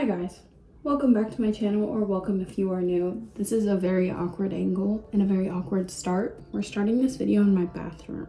Hi guys, welcome back to my channel, or welcome if you are new. This is a very awkward angle and a very awkward start. We're starting this video in my bathroom.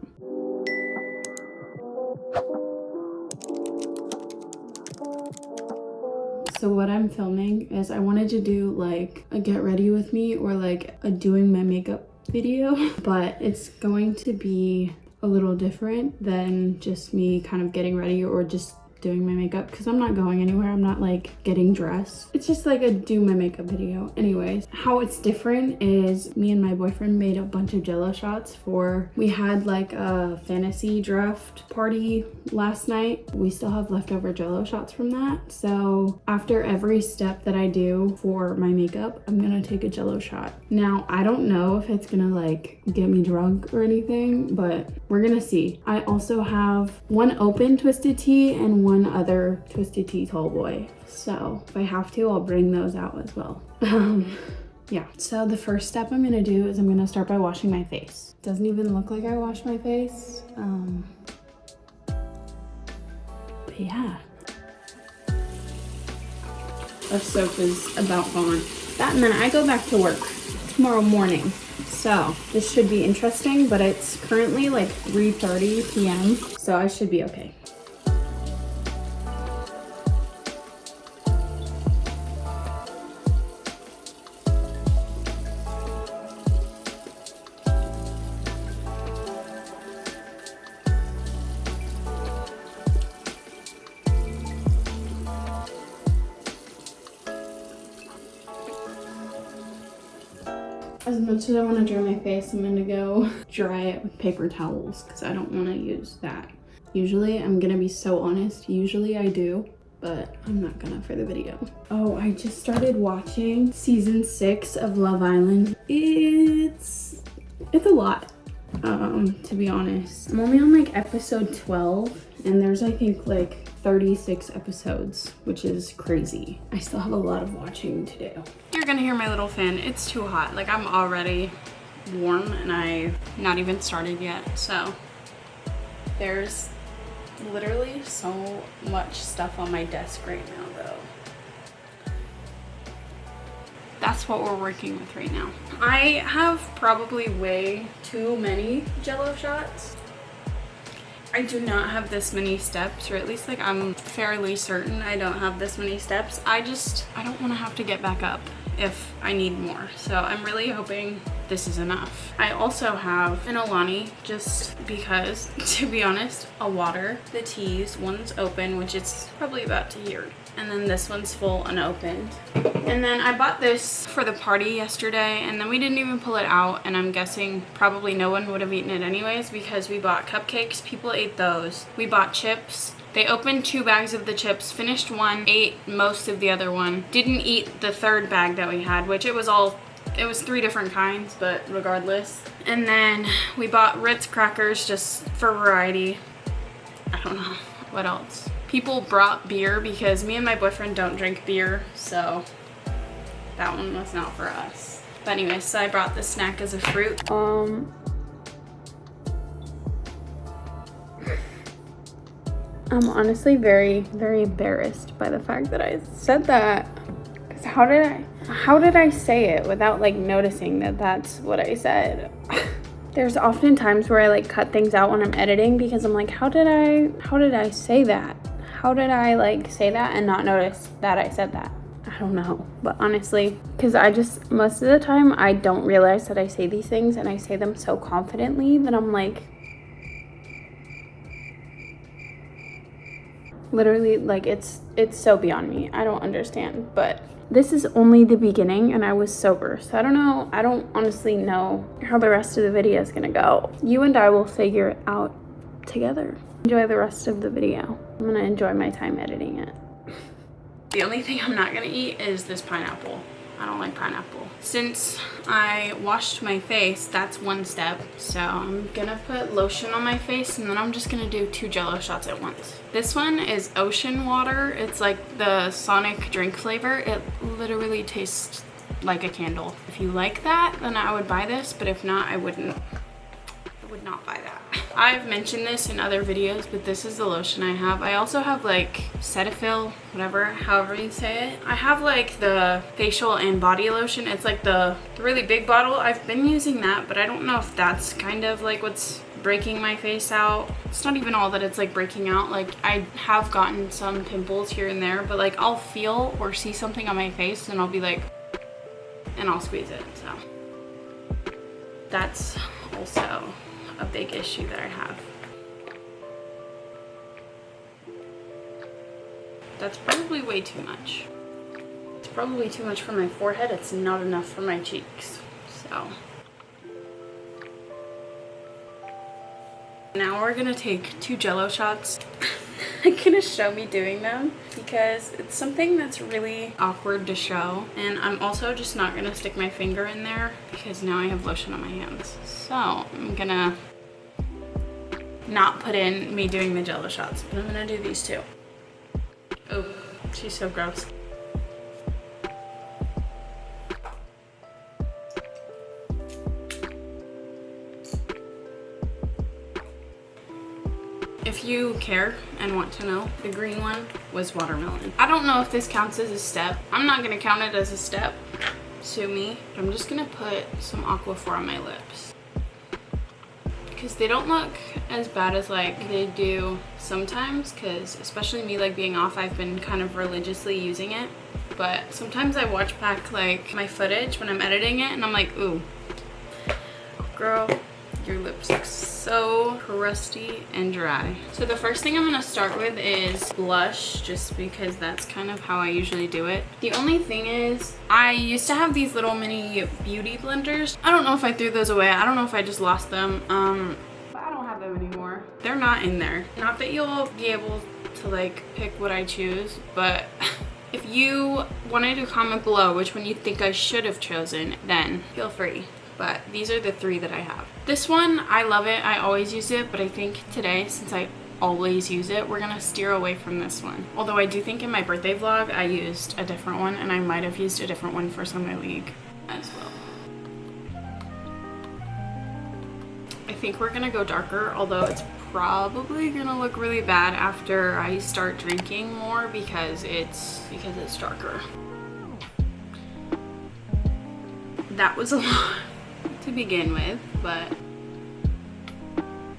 So what I'm filming is I wanted to do like a get ready with me or like a doing my makeup video, but it's going to be a little different than just me kind of getting ready or just doing my makeup, because I'm not going anywhere. I'm not like getting dressed. It's just like a do my makeup video. Anyways, how it's different is me and my boyfriend made a bunch of jello shots we had like a fantasy draft party last night. We still have leftover jello shots from that. So after every step that I do for my makeup, I'm gonna take a jello shot. Now, I don't know if it's gonna like get me drunk or anything, but we're gonna see. I also have one open twisted tea and one other twisted tea tall boy. So if I have to, I'll bring those out as well. Yeah, so the first step I'm gonna do is I'm gonna start by washing my face. Doesn't even look like I washed my face. But yeah. Our soap is about gone. That and then I go back to work tomorrow morning. So this should be interesting, but it's currently like 3:30 p.m. So I should be okay. As much as I want to dry my face, I'm gonna go dry it with paper towels because I don't want to use that. Usually, I'm gonna be so honest, usually I do, but I'm not gonna for the video. Oh, I just started watching season 6 of Love Island. It's a lot, to be honest. I'm only on like episode 12 and there's I think like 36 episodes, which is crazy. I still have a lot of watching to do. You're gonna hear my little fan. It's too hot. Like, I'm already warm and I've not even started yet. So there's literally so much stuff on my desk right now though. That's what we're working with right now. I have probably way too many jello shots. I do not have this many steps, or at least like I'm fairly certain I don't have this many steps. I don't want to have to get back up if I need more. So I'm really hoping this is enough. I also have an Alani just because, to be honest, a water, the teas, one's open, which it's probably about to hear. And then this one's full unopened. And then I bought this for the party yesterday and then we didn't even pull it out, and I'm guessing probably no one would have eaten it anyways because we bought cupcakes, people ate those. We bought chips. They opened 2 bags of the chips, finished one, ate most of the other one, didn't eat the third bag that we had, which it was 3 different kinds, but regardless. And then we bought Ritz crackers just for variety. I don't know what else. People brought beer because me and my boyfriend don't drink beer, so that one was not for us. But anyway, so I brought the snack as a fruit. I'm honestly very, very embarrassed by the fact that I said that. Because how did I say it without like noticing that that's what I said? There's often times where I like cut things out when I'm editing because I'm like, how did I say that? How did I like say that and not notice that I said that? I don't know. But honestly, because most of the time I don't realize that I say these things and I say them so confidently that I'm like, literally, like it's so beyond me. I don't understand. But this is only the beginning and I was sober. So I don't know. I don't honestly know how the rest of the video is gonna go. You and I will figure it out together. Enjoy the rest of the video. I'm gonna enjoy my time editing it. The only thing I'm not gonna eat is this pineapple. I don't like pineapple. Since I washed my face, that's one step. So I'm gonna put lotion on my face and then I'm just gonna do 2 jello shots at once. This one is ocean water. It's like the Sonic drink flavor. It literally tastes like a candle. If you like that, then I would buy this, but if not, I would not buy that. I've mentioned this in other videos, but this is the lotion I have. I also have like Cetaphil, whatever, however you say it. I have like the facial and body lotion. It's like the really big bottle. I've been using that, but I don't know if that's kind of like what's breaking my face out. It's not even all that it's like breaking out. Like I have gotten some pimples here and there, but like I'll feel or see something on my face and I'll be like, and I'll squeeze it. So that's also a big issue that I have. That's probably way too much. It's probably too much for my forehead. It's not enough for my cheeks. So now we're gonna take 2 jello shots. I'm gonna show me doing them because it's something that's really awkward to show, and I'm also just not gonna stick my finger in there because now I have lotion on my hands. So I'm gonna not put in me doing the jello shots, but I'm gonna do these 2. Oh, she's so gross. If you care and want to know, the green one was watermelon. I don't know if this counts as a step. I'm not gonna count it as a step. Sue me. I'm just gonna put some Aquaphor on my lips because they don't look as bad as like they do sometimes, because especially me like being off, I've been kind of religiously using it, but sometimes I watch back like my footage when I'm editing it and I'm like, ooh, girl, your lips look so crusty and dry. So the first thing I'm gonna start with is blush, just because that's kind of how I usually do it. The only thing is, I used to have these little mini beauty blenders. I don't know if I threw those away. I don't know if I just lost them. But I don't have them anymore. They're not in there. Not that you'll be able to like pick what I choose, but if you wanted to comment below which one you think I should have chosen, then feel free. But these are the 3 that I have. This one, I love it. I always use it, but I think today, since I always use it, we're gonna steer away from this one. Although I do think in my birthday vlog, I used a different one, and I might have used a different one for Summer League as well. I think we're gonna go darker, although it's probably gonna look really bad after I start drinking more because it's darker. That was a lot to begin with, but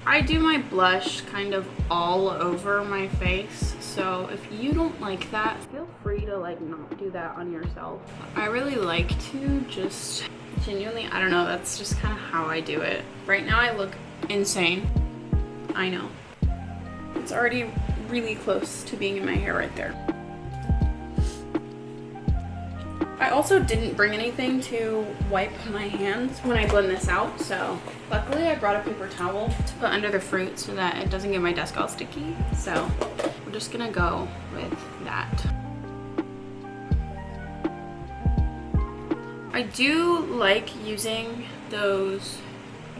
I do my blush kind of all over my face, so if you don't like that, feel free to like not do that on yourself. I really like to just genuinely, I don't know, that's just kind of how I do it. Right now I look insane. I know. It's already really close to being in my hair right there. I also didn't bring anything to wipe my hands when I blend this out, so luckily I brought a paper towel to put under the fruit so that it doesn't get my desk all sticky. So we're just gonna go with that. I do like using those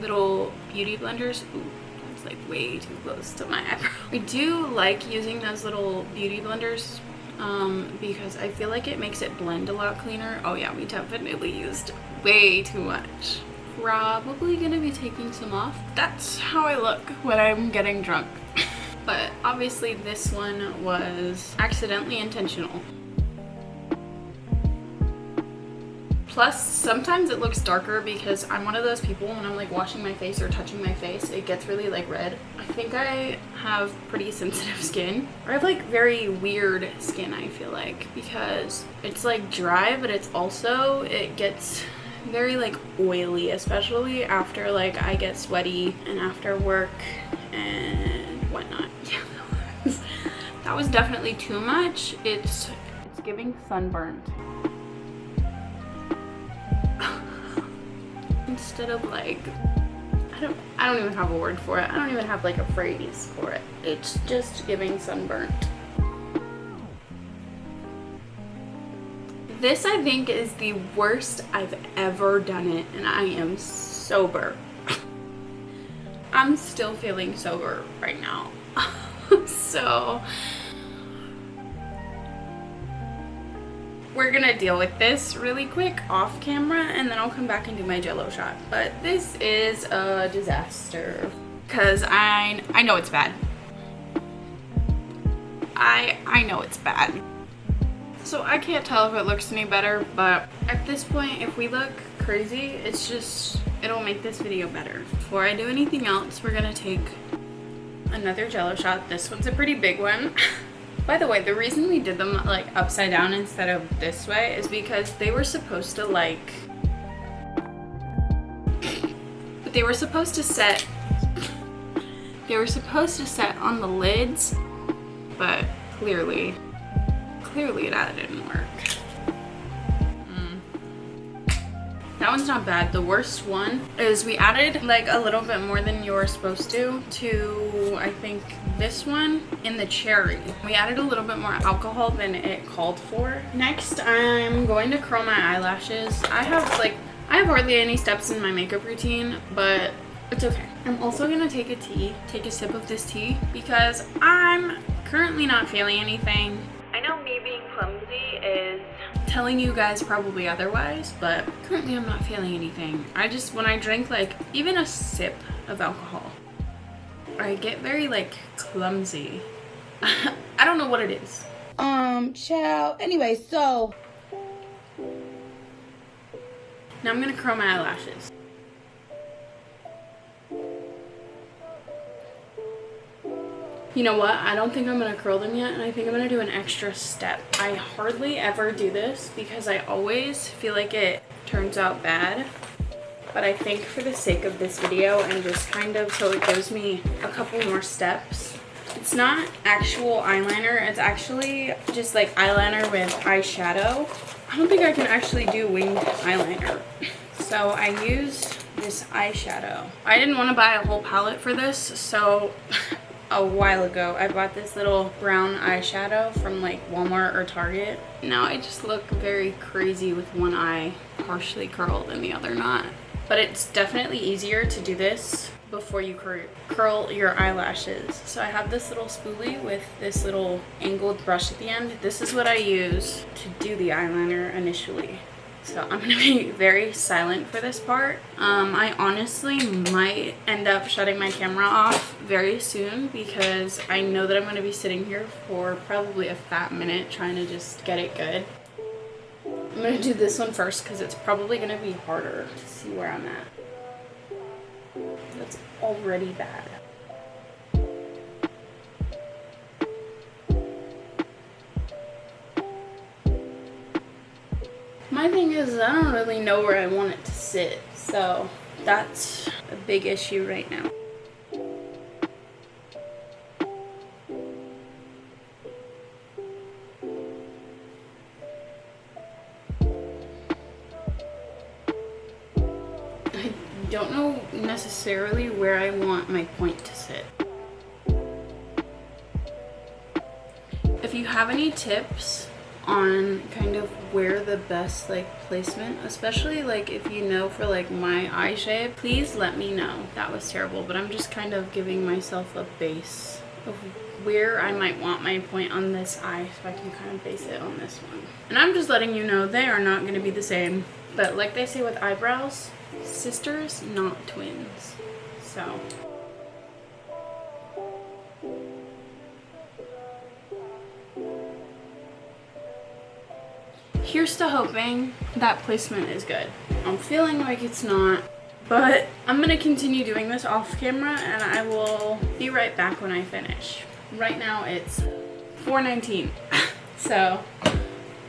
little beauty blenders. Ooh, that's like way too close to my eyebrow. I do like using those little beauty blenders because I feel like it makes it blend a lot cleaner. Oh yeah, we definitely used way too much. Probably gonna be taking some off. That's how I look when I'm getting drunk. But obviously this one was accidentally intentional. Plus, sometimes it looks darker because I'm one of those people when I'm like washing my face or touching my face, it gets really like red. I think I have pretty sensitive skin. I have like very weird skin, I feel like, because it's like dry, but it's also, it gets very like oily, especially after like I get sweaty and after work and whatnot. Yeah, that was definitely too much. It's giving sunburnt. Instead of like, I don't even have a word for it. I don't even have like a phrase for it. It's just giving sunburnt. This I think is the worst I've ever done it, and I am sober. I'm still feeling sober right now. So we're gonna deal with this really quick off camera and then I'll come back and do my jello shot. But this is a disaster. because I know it's bad. I know it's bad. So I can't tell if it looks any better, but at this point, if we look crazy, it's just, it'll make this video better. Before I do anything else, we're gonna take another jello shot. This one's a pretty big one. By the way, the reason we did them like upside down instead of this way is because they were supposed to like, they were supposed to set on the lids, but clearly that didn't work. That one's not bad. The worst one is we added like a little bit more than you were supposed to I think this one in the cherry. We added a little bit more alcohol than it called for. Next, I'm going to curl my eyelashes. I have hardly any steps in my makeup routine, but it's okay. I'm also gonna take a sip of this tea because I'm currently not feeling anything. I know me being clumsy is telling you guys probably otherwise, but currently I'm not feeling anything. When I drink like even a sip of alcohol, I get very like clumsy. I don't know what it is. Child. Anyway, so now I'm gonna curl my eyelashes. You know what? I don't think I'm gonna curl them yet, and I think I'm gonna do an extra step. I hardly ever do this because I always feel like it turns out bad. But I think for the sake of this video and just kind of so it gives me a couple more steps. It's not actual eyeliner, it's actually just like eyeliner with eyeshadow. I don't think I can actually do winged eyeliner. So I used this eyeshadow. I didn't want to buy a whole palette for this, so a while ago I bought this little brown eyeshadow from like Walmart or Target. Now I just look very crazy with one eye partially curled and the other not. But it's definitely easier to do this before you curl your eyelashes. So I have this little spoolie with this little angled brush at the end. This is what I use to do the eyeliner initially. So I'm gonna be very silent for this part. I honestly might end up shutting my camera off very soon because I know that I'm gonna be sitting here for probably a fat minute trying to just get it good. I'm gonna do this one first because it's probably gonna be harder to see where I'm at. That's already bad. My thing is, I don't really know where I want it to sit, so that's a big issue right now. I don't know necessarily where I want my point to sit. If you have any tips on kind of where the best like placement, especially like if you know for like my eye shape, please let me know. That was terrible, but I'm just kind of giving myself a base of where I might want my point on this eye so I can kind of base it on this one. And I'm just letting you know they are not going to be the same, but like they say with eyebrows, sisters, not twins. So here's to hoping that placement is good. I'm feeling like it's not, but I'm gonna continue doing this off camera and I will be right back when I finish. Right now it's 4:19, so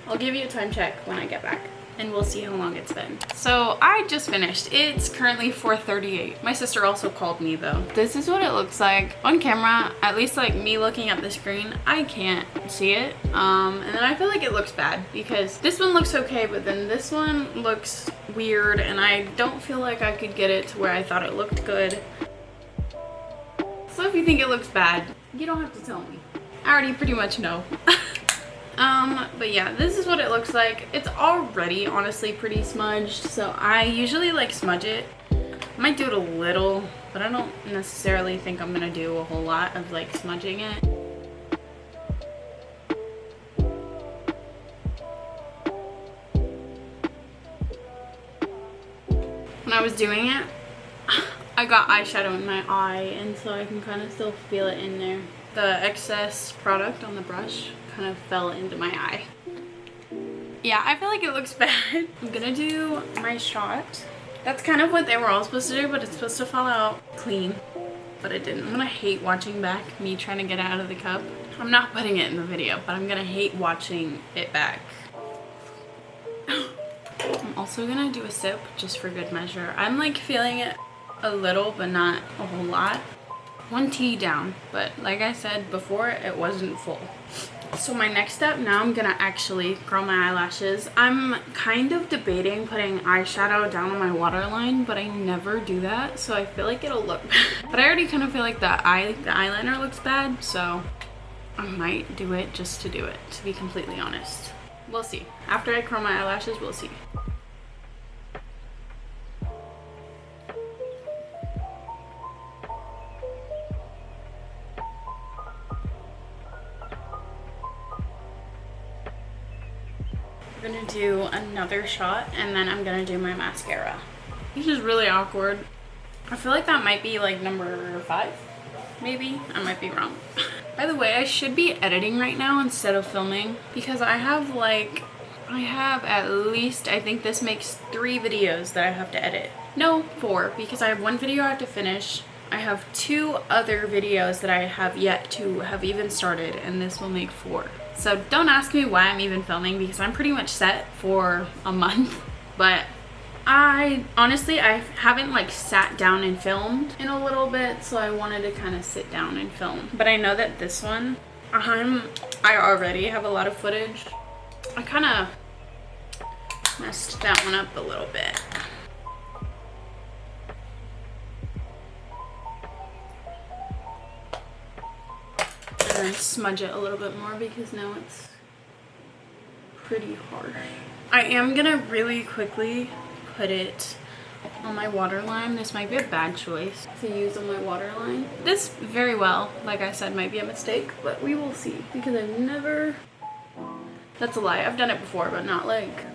I'll give you a time check when I get back and we'll see how long it's been. So I just finished. It's currently 4:38. My sister also called me though. This is what it looks like on camera. At least like me looking at the screen, I can't see it. And then I feel like it looks bad because this one looks okay, but then this one looks weird and I don't feel like I could get it to where I thought it looked good. So if you think it looks bad, you don't have to tell me. I already pretty much know. But yeah, this is what it looks like. It's already honestly pretty smudged, so I usually like smudge it. I might do it a little, but I don't necessarily think I'm gonna do a whole lot of like smudging it. When I was doing it, I got eyeshadow in my eye, and so I can kind of still feel it in there. The excess product on the brush kind of fell into my eye. Yeah, I feel like it looks bad. I'm gonna do my shot. That's kind of what they were all supposed to do, but it's supposed to fall out clean. But it didn't. I'm gonna hate watching back me trying to get it out of the cup. I'm not putting it in the video, but I'm gonna hate watching it back. I'm also gonna do a sip just for good measure. I'm like feeling it a little, but not a whole lot. 1 tea down, but like I said before, it wasn't full. So my next step, now I'm gonna actually curl my eyelashes. I'm kind of debating putting eyeshadow down on my waterline, but I never do that, so I feel like it'll look bad. But I already kind of feel like the eyeliner looks bad, so I might do it just to do it, to be completely honest. We'll see. After I curl my eyelashes, we'll see. We're gonna do another shot, and then I'm gonna do my mascara. This is really awkward. I feel like that might be like number 5, maybe. I might be wrong. By the way, I should be editing right now instead of filming, because I have at least, I think this makes 3 videos that I have to edit. No, 4, because I have 1 video I have to finish. I have 2 other videos that I have yet to have even started, and this will make 4. So don't ask me why I'm even filming, because I'm pretty much set for a month. But I haven't like sat down and filmed in a little bit, so I wanted to kind of sit down and film. But I know that this one, I already have a lot of footage. I kind of messed that one up a little bit. And then smudge it a little bit more, because now it's pretty harsh. I am gonna really quickly put it on my waterline. This might be a bad choice to use on my waterline. This very well, like I said, might be a mistake, but we will see, because I've never... That's a lie. I've done it before, but not like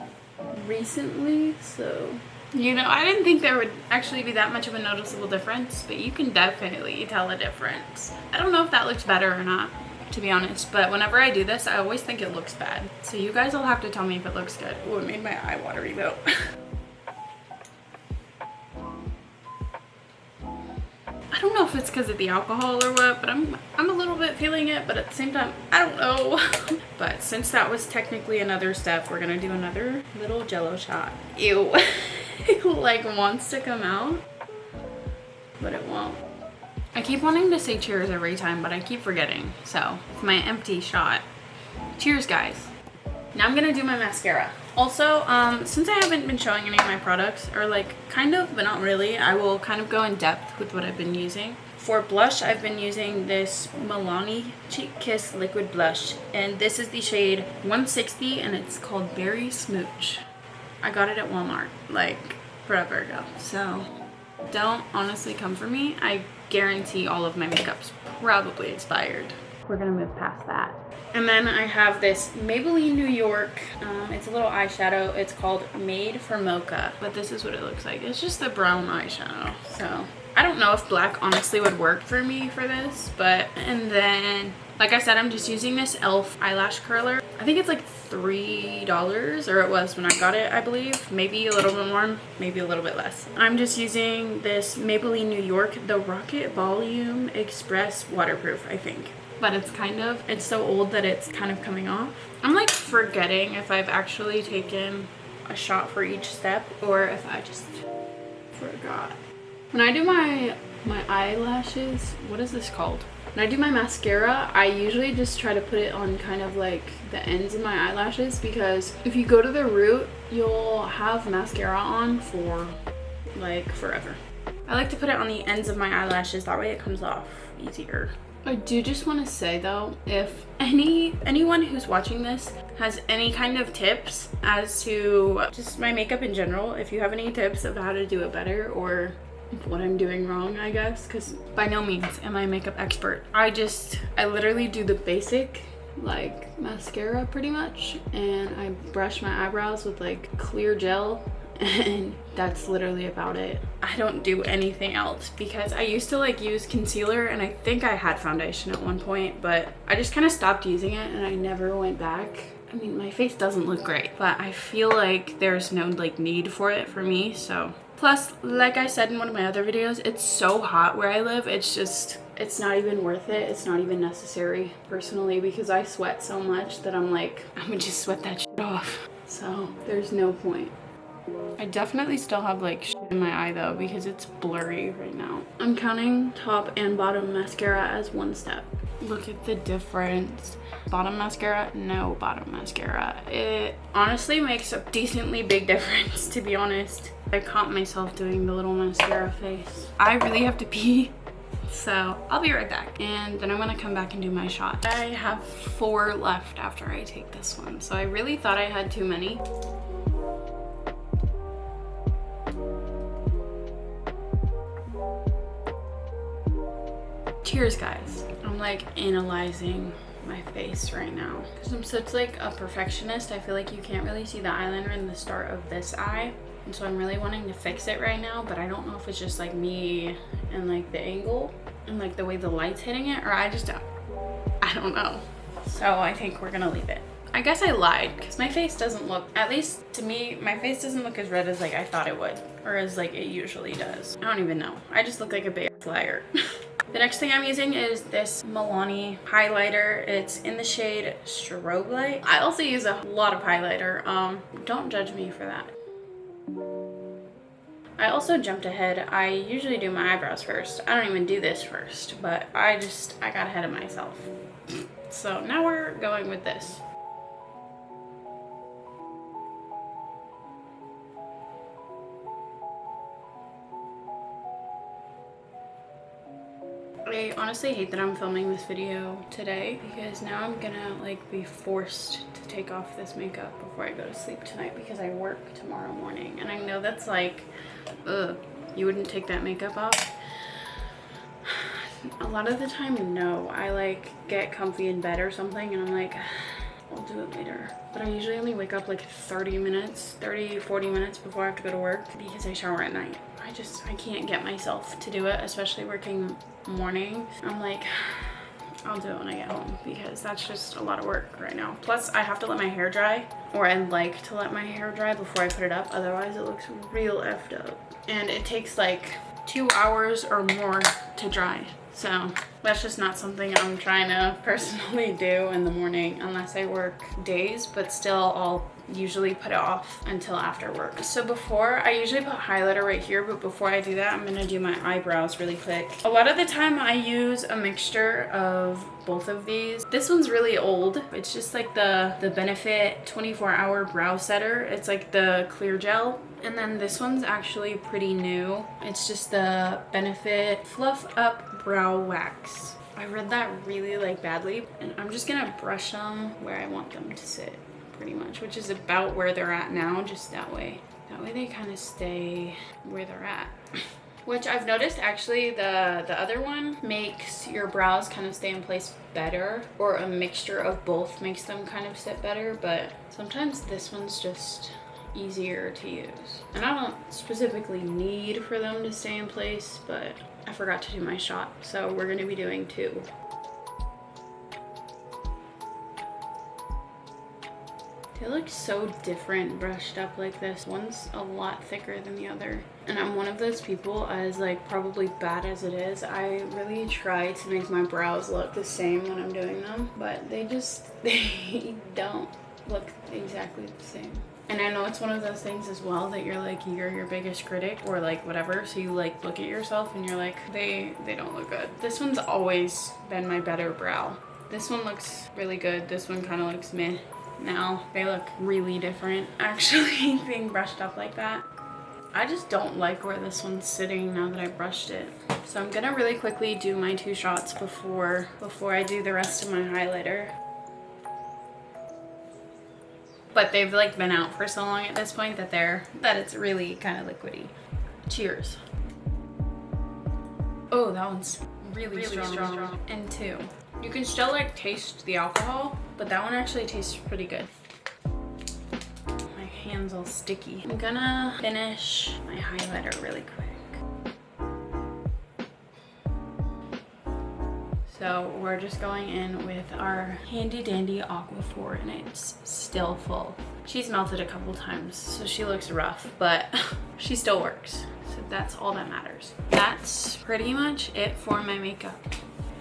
recently, so... You know, I didn't think there would actually be that much of a noticeable difference, but you can definitely tell a difference. I don't know if that looks better or not, to be honest, but whenever I do this, I always think it looks bad. So you guys will have to tell me if it looks good. Oh, it made my eye watery though. I don't know if it's because of the alcohol or what, but I'm a little bit feeling it, but at the same time, I don't know. But since that was technically another step, we're gonna do another little jello shot. Ew. It like wants to come out, but it won't. I keep wanting to say cheers every time, but I keep forgetting. So it's my empty shot. Cheers, guys. Now I'm gonna do my mascara. Also, since I haven't been showing any of my products, or like kind of, but not really, I will kind of go in depth with what I've been using. For blush, I've been using this Milani Cheek Kiss Liquid Blush, and this is the shade 160, and it's called Berry Smooch. I got it at Walmart like forever ago, so don't honestly come for me. I guarantee all of my makeup's probably expired. We're gonna move past that. And then I have this Maybelline New York. It's a little eyeshadow. It's called Made for Mocha, but this is what it looks like. It's just a brown eyeshadow. So I don't know if black honestly would work for me for this, but, and then like I said, I'm just using this e.l.f. eyelash curler. I think it's like $3, or it was when I got it, I believe. Maybe a little bit more, maybe a little bit less. I'm just using this Maybelline New York, the Rocket Volume Express Waterproof, I think. But it's so old that it's kind of coming off. I'm like forgetting if I've actually taken a shot for each step, or if I just forgot. When I do my eyelashes, what is this called? When I do my mascara, I usually just try to put it on kind of like the ends of my eyelashes, because if you go to the root, you'll have mascara on for like forever. I like to put it on the ends of my eyelashes, that way it comes off easier. I do just want to say though, if anyone who's watching this has any kind of tips as to just my makeup in general, if you have any tips of how to do it better, or what I'm doing wrong, I guess, because by no means am I a makeup expert. I literally do the basic like mascara pretty much, and I brush my eyebrows with like clear gel and that's literally about it. I don't do anything else because I used to like use concealer, and I think I had foundation at one point, but I just kind of stopped using it and I never went back. I mean, my face doesn't look great, but I feel like there's no like need for it for me. So plus, like I said in one of my other videos, it's so hot where I live. It's not even worth it. It's not even necessary personally, because I sweat so much that I'm like, I'm gonna just sweat that shit off. So there's no point. I definitely still have like shit in my eye though, because it's blurry right now. I'm counting top and bottom mascara as one step. Look at the difference. Bottom mascara, no bottom mascara. It honestly makes a decently big difference, to be honest. I caught myself doing the little mascara face. I really have to pee, so I'll be right back. And then I'm gonna come back and do my shot. I have 4 left after I take this one, so I really thought I had too many. Cheers, guys. I'm like analyzing my face right now because I'm such like a perfectionist. I feel like you can't really see the eyeliner in the start of this eye, and so I'm really wanting to fix it right now, but I don't know if it's just like me and like the angle and like the way the light's hitting it, or I don't know. So I think we're gonna leave it. I guess I lied, because my face doesn't look, at least to me, my face doesn't look as red as like I thought it would, or as like it usually does. I don't even know. I just look like a big liar. The next thing I'm using is this Milani highlighter. It's in the shade Strobe Light. I also use a lot of highlighter. Don't judge me for that. I also jumped ahead. I usually do my eyebrows first. I don't even do this first, but I got ahead of myself. So now we're going with this. I honestly hate that I'm filming this video today, because now I'm gonna like be forced to take off this makeup before I go to sleep tonight, because I work tomorrow morning, and I know that's like, ugh, you wouldn't take that makeup off. A lot of the time, no. I like get comfy in bed or something and I'm like, I'll do it later. But I usually only wake up like 40 minutes before I have to go to work, because I shower at night. I can't get myself to do it, especially working morning. I'm like, I'll do it when I get home, because that's just a lot of work right now. Plus I have to let my hair dry, or I like to let my hair dry before I put it up, otherwise it looks real effed up. And it takes like 2 hours or more to dry. So that's just not something I'm trying to personally do in the morning unless I work days, but still I'll usually put it off until after work. So before, I usually put highlighter right here, but before I do that, I'm gonna do my eyebrows really quick. A lot of the time I use a mixture of both of these. This one's really old. It's just like the Benefit 24-hour brow setter. It's like the clear gel. And then this one's actually pretty new. It's just the Benefit Fluff Up Brow Wax. I read that really like badly, and I'm just gonna brush them where I want them to sit, pretty much, which is about where they're at now, just that way they kind of stay where they're at. Which I've noticed actually the other one makes your brows kind of stay in place better, or a mixture of both makes them kind of sit better, but sometimes this one's just easier to use. And I don't specifically need for them to stay in place, but I forgot to do my shot, so we're gonna be doing 2. They look so different brushed up like this. One's a lot thicker than the other. And I'm one of those people, as like probably bad as it is, I really try to make my brows look the same when I'm doing them, but they don't look exactly the same. And I know it's one of those things as well that you're like, you're your biggest critic, or like whatever, so you like look at yourself and you're like, they don't look good. This one's always been my better brow. This one looks really good. This one kind of looks meh. Now they look really different actually being brushed up like that. I just don't like where this one's sitting now that I brushed it. So I'm gonna really quickly do my 2 shots before I do the rest of my highlighter. But they've like been out for so long at this point that it's really kind of liquidy. Cheers. Oh, that one's really strong. And 2. You can still like taste the alcohol, but that one actually tastes pretty good. My hand's all sticky. I'm gonna finish my highlighter really quick. So we're just going in with our handy dandy Aquaphor, and it's still full. She's melted a couple times, so she looks rough, but she still works. So that's all that matters. That's pretty much it for my makeup.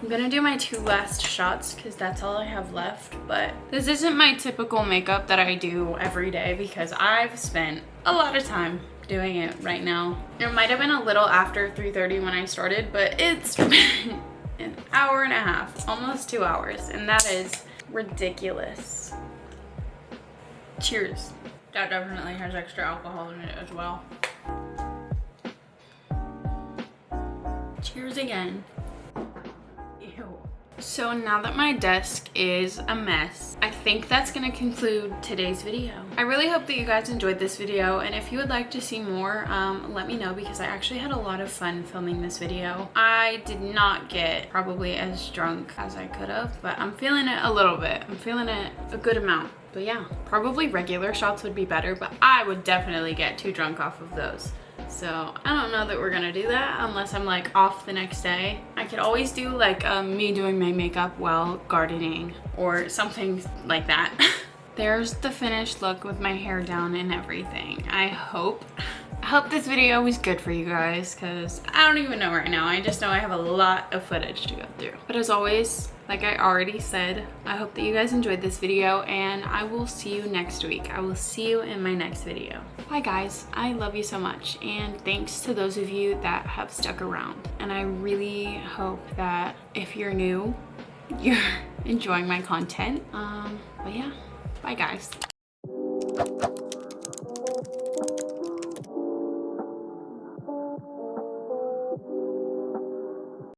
I'm gonna do my 2 last shots because that's all I have left, but this isn't my typical makeup that I do every day because I've spent a lot of time doing it right now. It might have been a little after 3:30 when I started, but it's an hour and a half, almost 2 hours, and that is ridiculous. Cheers. That definitely has extra alcohol in it as well. Cheers again. Ew. So now that my desk is a mess, I think that's gonna conclude today's video. I really hope that you guys enjoyed this video, and if you would like to see more, let me know because I actually had a lot of fun filming this video. I did not get probably as drunk as I could have, but I'm feeling it a little bit. I'm feeling it a good amount. But yeah, probably regular shots would be better, but I would definitely get too drunk off of those. So I don't know that we're gonna do that unless I'm like off the next day. I could always do like me doing my makeup while gardening or something like that. There's the finished look with my hair down and everything. I hope this video was good for you guys because I don't even know right now. I just know I have a lot of footage to go through. But as always, like I already said, I hope that you guys enjoyed this video, and I will see you next week. I will see you in my next video. Bye guys, I love you so much, and thanks to those of you that have stuck around. And I really hope that if you're new, you're enjoying my content. But yeah, bye guys.